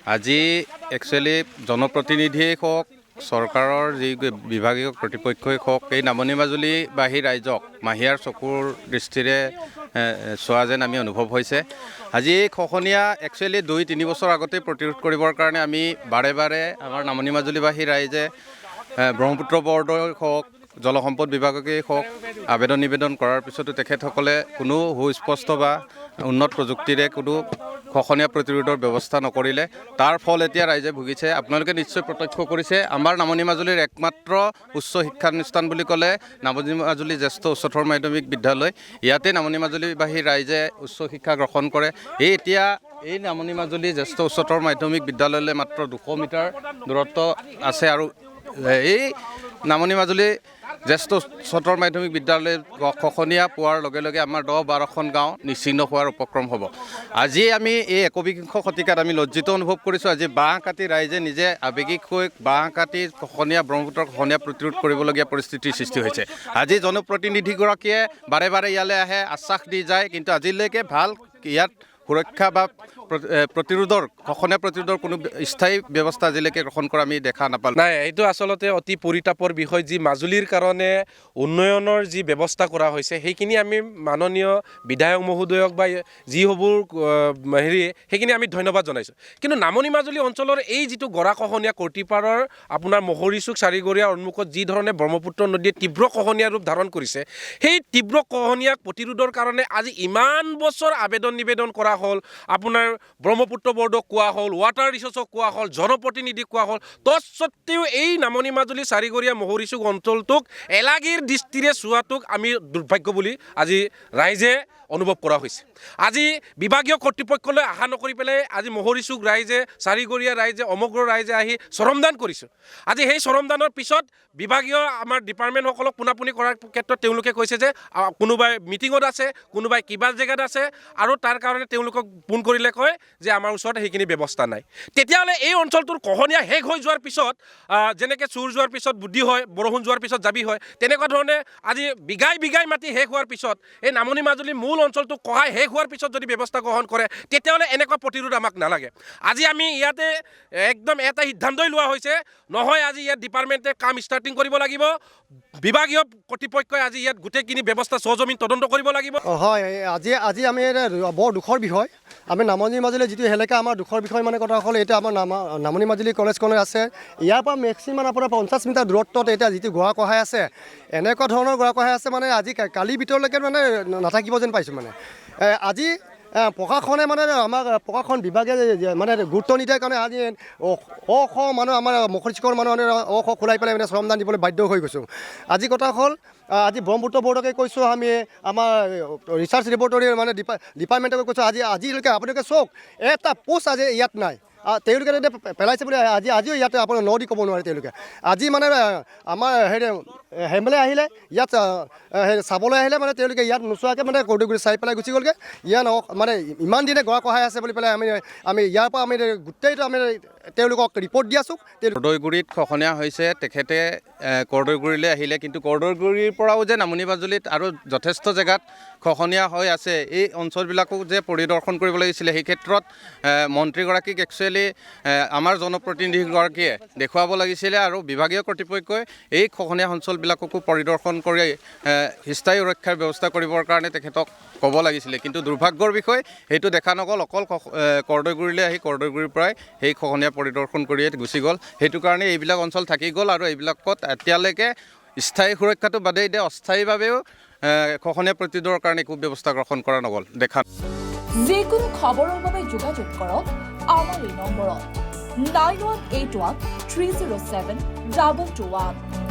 আজি একচুৱেলি জনপ্ৰতিনিধিয়েই হওক চৰকাৰৰ যি বিভাগীয় কৰ্তৃপক্ষই হওক এই নামনি মাজুলীবাসী ৰাইজক মাহীয়াৰ চকুৰ দৃষ্টিৰে চোৱা যেন আমি অনুভৱ হৈছে। আজি এই খহনীয়া একচুৱেলি 2-3 বছৰ আগতেই প্ৰতিৰোধ কৰিবৰ কাৰণে আমি বাৰে বাৰে আমাৰ নামনি মাজুলীবাসী ৰাইজে ব্ৰহ্মপুত্ৰ বৰ্ডই হওক জলসম্পদ বিভাগকেই হওক আবেদন নিবেদন কৰাৰ পিছতো তেখেতসকলে কোনো সুস্পষ্ট বা উন্নত প্ৰযুক্তিৰে কোনো খহনীয়া প্ৰতিৰোধৰ ব্যৱস্থা নকৰিলে। তাৰ ফল এতিয়া ৰাইজে ভুগিছে। আপোনালোকে নিশ্চয় প্ৰত্যক্ষ কৰিছে আমাৰ নামনি মাজুলীৰ একমাত্ৰ উচ্চ শিক্ষানুষ্ঠান বুলি ক'লে নামনি মাজুলী জ্যেষ্ঠ উচ্চতৰ মাধ্যমিক বিদ্যালয়। ইয়াতে নামনি মাজুলীবাসী ৰাইজে উচ্চ শিক্ষা গ্ৰহণ কৰে। এতিয়া এই নামনি মাজুলী জ্যেষ্ঠ উচ্চতৰ মাধ্যমিক বিদ্যালয়লৈ মাত্ৰ 200 মিটাৰ দূৰত্ব আছে আৰু এই নামনি মাজুলী জ্যেষ্ঠ উচ্চতৰ মাধ্যমিক বিদ্যালয় খহনীয়া পোৱাৰ লগে লগে আমাৰ 10-12খন গাঁও নিশ্চিহ্ন হোৱাৰ উপক্ৰম হ'ব। আজি আমি এই একবিংশ শতিকাত আমি লজ্জিত অনুভৱ কৰিছোঁ। আজি বাঁহ কাটি ৰাইজে নিজে আৱেগিক হৈ বাঁহ কাটি ব্ৰহ্মপুত্ৰৰ খহনীয়া প্ৰতিৰোধ কৰিবলগীয়া পৰিস্থিতিৰ সৃষ্টি হৈছে। আজি জনপ্ৰতিনিধিগৰাকীয়ে বাৰে বাৰে ইয়ালৈ আহে, আশ্বাস দি যায়, কিন্তু আজিলৈকে ভাল ইয়াত সুৰক্ষা বা খহনীয়া প্ৰতিৰোধৰ কোনো স্থায়ী ব্যৱস্থা আজিলৈকে গ্ৰহণ কৰা আমি দেখা নাপালোঁ। নাই, এইটো আচলতে অতি পৰিতাপৰ বিষয়। যি মাজুলীৰ কাৰণে উন্নয়নৰ যি ব্যৱস্থা কৰা হৈছে সেইখিনি আমি মাননীয় বিধায়ক মহোদয়ক বা যিবোৰ সেইখিনি আমি ধন্যবাদ জনাইছোঁ। কিন্তু নামনি মাজুলী অঞ্চলৰ এই যিটো গৰাখহনীয়া কৰ্টিপাৰৰ আপোনাৰ মহৰীচুক চাৰিগৰীয়া উন্মুখত যি ধৰণে ব্ৰহ্মপুত্ৰ নদীয়ে তীব্ৰ খহনীয়া ৰূপ ধাৰণ কৰিছে, সেই তীব্ৰ খহনীয়াক প্ৰতিৰোধৰ কাৰণে আজি ইমান বছৰ আবেদন নিবেদন কৰা হ'ল। আপোনাৰ ব্ৰহ্মপুত্ৰ বৰ্ডক কোৱা হ'ল, ৱাটাৰ ৰিচোৰ্চক কোৱা হ'ল, জনপ্ৰতিনিধিক কোৱা হ'ল, তৎসত্ত্বেও এই নামনি মাজুলী চাৰিগৰীয়া মহৰীচুক অঞ্চলটোক এলাগীৰ দৃষ্টিৰে চোৱাটোক আমি দুৰ্ভাগ্য বুলি আজি ৰাইজে অনুভৱ কৰা হৈছে। আজি বিভাগীয় কৰ্তৃপক্ষলৈ আশা নকৰি পেলাই আজি মহৰীচুক ৰাইজে, চাৰিগৰীয়া ৰাইজে, সমগ্ৰ ৰাইজে আহি শ্ৰমদান কৰিছোঁ। আজি সেই শ্ৰমদানৰ পিছত বিভাগীয় আমাৰ ডিপাৰ্টমেণ্টসকলক পোনাপুনি কৰাৰ ক্ষেত্ৰত তেওঁলোকে কৈছে যে কোনোবাই মিটিঙত আছে, কোনোবাই কিবা জেগাত আছে, আৰু তাৰ কাৰণে তেওঁলোকক ফোন কৰিলে কয় যে আমাৰ ওচৰত সেইখিনি ব্যৱস্থা নাই। তেতিয়াহ'লে এই অঞ্চলটোৰ খহনীয়া শেষ হৈ যোৱাৰ পিছত যেনেকৈ চুৰ যোৱাৰ পিছত বুদ্ধি হয়, বৰষুণ যোৱাৰ পিছত জাবি হয়, তেনেকুৱা ধৰণে আজি বিঘাই বিঘাই মাটি শেষ হোৱাৰ পিছত এই নামনি মাজুলী মূল অঞ্চলটো কহাই শেষ হোৱাৰ পিছত যদি ব্যৱস্থা গ্ৰহণ কৰে তেতিয়াহ'লে এনেকুৱা প্ৰতিৰোধ আমাক নালাগে। আজি আমি ইয়াতে একদম এটা সিদ্ধান্তই লোৱা হৈছে, নহয় আজি ইয়াত ডিপাৰ্টমেণ্টে কাম ষ্টাৰ্টিং কৰিব লাগিব, বিভাগীয় কৰ্তৃপক্ষই আজি ইয়াত গোটেইখিনি ব্যৱস্থা সজমিন তদন্ত কৰিব লাগিব। হয়, আজি আমি বৰ দুখৰ বিষয়। আমি নামনি মাজুলী যিটো এলেকা আমাৰ দুখৰ বিষয় মানে কথা হ'ল, এতিয়া আমাৰ নামনি মাজুলী কলেজখন আছে, ইয়াৰ পৰা মেক্সিমাম আপোনাৰ 50 মিটাৰ দূৰত্বত এতিয়া যিটো গৰাখহাই আছে, এনেকুৱা ধৰণৰ গৰাখহাই আছে মানে আজি কালি ভিতৰলৈকে মানে নাথাকিব যেন পাইছোঁ। মানে আজি প্ৰশাসনে মানে আমাক প্ৰশাসন বিভাগে মানে গুৰুত্ব নিদিয়াৰ কাৰণে আজি মানুহ আমাৰ মহৰীচুকৰ মানুহ খোলাই পেলাই মানে শ্ৰমদান দিবলৈ বাধ্য হৈ গৈছোঁ। আজি কথা হ'ল, আজি ব্ৰহ্মপুত্ৰ বৰ্ডকে কৈছোঁ, আমি আমাৰ ৰিচাৰ্চ লেবৰেটৰী মানে ডিপাৰ্টমেণ্টকে কৈছোঁ, আজিলৈকে আপোনালোকে চাওক এটা পোষ্ট আজি ইয়াত নাই। তেওঁলোকে পেলাইছে বুলি আজিও ইয়াতে আপোনাৰ ন দি ক'ব নোৱাৰে। তেওঁলোকে আজি মানে আমাৰ হেমলে আহিলে ইয়াত চাবলৈ আহিলে মানে তেওঁলোকে ইয়াত নোচোৱাকৈ মানে কৰ্দৈগুৰি চাই পেলাই গুচি গ'লগৈ। ইয়াত মানে ইমান দিনে গৰাখহাই আছে বুলি পেলাই আমি ইয়াৰ পৰা আমি গোটেইটো আমি তেওঁলোকক ৰিপৰ্ট দি আছোঁ। কৰ্দৈগুৰিত খহনীয়া হৈছে, তেখেতে কৰ্দৈগুৰিলৈ আহিলে, কিন্তু কৰ্দৈগুৰিৰ পৰাও যে নামনি মাজুলীত আৰু যথেষ্ট জেগাত খহনীয়া হৈ আছে, এই অঞ্চলবিলাকো যে পৰিদৰ্শন কৰিব লাগিছিলে, সেই ক্ষেত্ৰত মন্ত্ৰীগৰাকীক একচুৱেলি আমাৰ জনপ্ৰতিনিধিগৰাকীয়ে দেখুৱাব লাগিছিলে, আৰু বিভাগীয় কৰ্তৃপক্ষই এই খহনীয়া অঞ্চলবিলাককো পৰিদৰ্শন কৰি স্থায়ী সুৰক্ষাৰ ব্যৱস্থা কৰিবৰ কাৰণে তেখেতক ক'ব লাগিছিলে। কিন্তু দুৰ্ভাগ্যৰ বিষয় সেইটো দেখা নগ'ল। অকল কৰ্দৈগুৰিলৈ আহি কৰ্দৈগুৰিৰ পৰাই সেই খহনীয়া পৰিদৰ্শন কৰিয়ে গুচি গ'ল। সেইটো কাৰণে এইবিলাক অঞ্চল থাকি গ'ল, আৰু এইবিলাকত এতিয়ালৈকে স্থায়ী সুৰক্ষাটো বাদেই দিয়ে অস্থায়ীভাৱেও খহনীয়া প্ৰতিৰোধৰ কাৰণে একো ব্যৱস্থা গ্ৰহণ কৰা নগ'ল দেখা। যিকোনো খবৰৰ বাবে যোগাযোগ কৰক আমাৰ এই নম্বৰত 9181 307 2221।